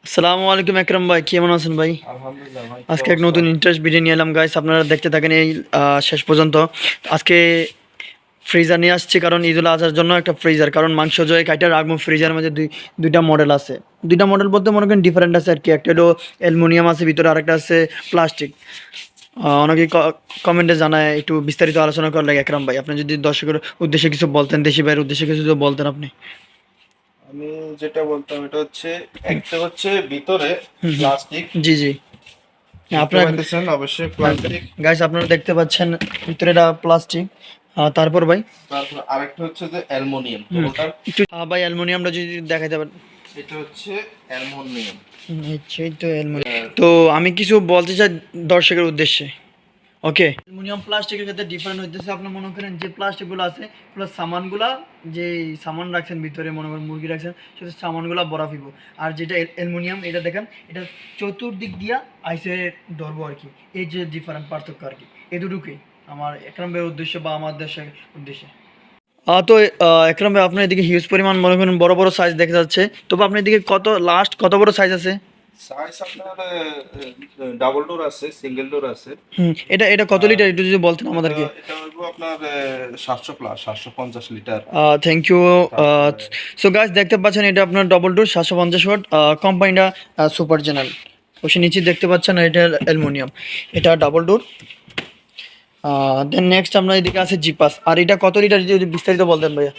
আসসালামু আলাইকুম একরাম ভাই, কেমন আছেন ভাই? আলহামদুলিল্লাহ ভাই, কি আজকে এক অবস্থা? নতুন ইন্টারেস্ট ভিডিও নিয়ে এলাম গাইস, আপনারা দেখতে থাকেন এই শেষ পর্যন্ত। আজকে ফ্রিজার নিয়ে আসছি কারণ ঈদুল আজহার জন্য একটা ফ্রিজার, কারণ মাংস জয়ে কাইটা রাখবো ফ্রিজারের মধ্যে দুইটা মডেল আছে। দুইটা মডেল বলতে মনে করেন ডিফারেন্ট আছে আর কি, একটা হলো অ্যালুমিনিয়াম আছে ভিতরে, আরেকটা আছে প্লাস্টিক। অনেকে কমেন্টে জানায় একটু বিস্তারিত আলোচনা করার লাগে। একরাম ভাই, আপনি যদি দর্শকের উদ্দেশ্যে কিছু বলতেন, দেশি ভাইয়ের উদ্দেশ্যে কিছু যদি বলতেন আপনি। আমি যেটা বলতাম এটা হচ্ছে, একটা হচ্ছে ভিতরে হুম হুম। প্লাস্টিক জি জি। দেখতে আপনার পাইতেছেন, অবশ্যই প্লাস্টিক। গাইস আপনারা দেখতে পাচ্ছেন ভিতরে এটা প্লাস্টিক। তারপর ভাই। তারপর আরেকটা হচ্ছে যে অ্যালুমিনিয়াম, হুম। কোনোটার। একটু ভাই অ্যালুমিনিয়ামটা যদি দেখাতে পারেন। এটা হচ্ছে অ্যালুমিনিয়াম। সেই তো অ্যালুমিনিয়াম। তো আমি কিছু বলতে চাই দর্শকের উদ্দেশ্যে। ওকে, অ্যালুমিনিয়াম প্লাস্টিকের ক্ষেত্রে ডিফারেন্ট হইতেছে, আপনি মনে করেন যে প্লাস্টিকগুলো আছে প্লাস সামানগুলা, যে সামান রাখছেন ভিতরে, মনে করেন মুরগি রাখছেন, সেটা সামানগুলা বরাফিব। আর যেটা অ্যালুমিনিয়াম, এটা দেখেন এটা চতুর্দিক দিয়া আইসে ধরবো আর কি। এই যে ডিফারেন্ট পার্থক্য আর কি, এই দুটুকুই আমার একরাম ভাইয়ের উদ্দেশ্য বা আমার দেশের উদ্দেশ্যে। তো একরাম ভাই, আপনার এদিকে হিউজ পরিমাণ মনে করেন বড় বড় সাইজ দেখা যাচ্ছে, তবে আপনার এদিকে কত বড় সাইজ আছে? সাইজ আপনার ডাবল ডোর আছে, সিঙ্গেল ডোর আছে। এটা কত আর লিটার একটু যদি বলতেন এটা আমাদেরকে। এটা হইব আপনার 700 প্লাস, 750 লিটার। Thank you. তারপরে সো গাইস, দেখতে পাচ্ছেন এটা আপনার ডবল ডোর 750 ওয়াট, কোম্পানিটা সুপার জেনারেল। ওসে নিচে দেখতে পাচ্ছেন এটা অ্যালুমিনিয়াম, এটা ডাবল ডোর। দেন নেক্সট আমরা এদিকে আছে জিপাস, আর এটা কত লিটার যদি বিস্তারিত বলতেন ভাইয়া।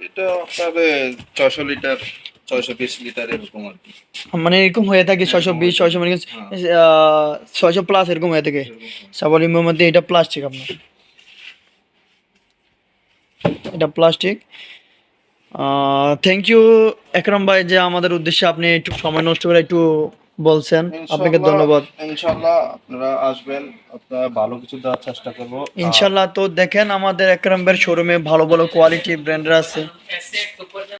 এটা আপনার 600 লিটার, 620 লিটার এরকম আর কি। মানে এরকম হয়ে থাকে, ছয়শো এরকম বিশ হয়ে ছয়শো থাকে। মানে হ্যাঁ, 600 প্লাস এরকম হয়ে থাকে। এরকম হয়। সাবলিমের মধ্যে এটা প্লাস্টিক আপনার, এটা প্লাস্টিক। থ্যাংক ইউ একরম ভাই, যে আমাদের উদ্দেশ্যে আপনি একটু সময় নষ্ট করে একটু বলছেন, আপনাকে ইনশাল্লাহ, ধন্যবাদ। ইনশাল্লাহ আপনারা আসবেন, আপনারা ভালো কিছু দেওয়ার চেষ্টা করবো। আর ইনশাল্লাহ। তো দেখেন আমাদের একরম ভাইয়ের শোরুমে ভালো ভালো কোয়ালিটি ব্র্যান্ডের আছে।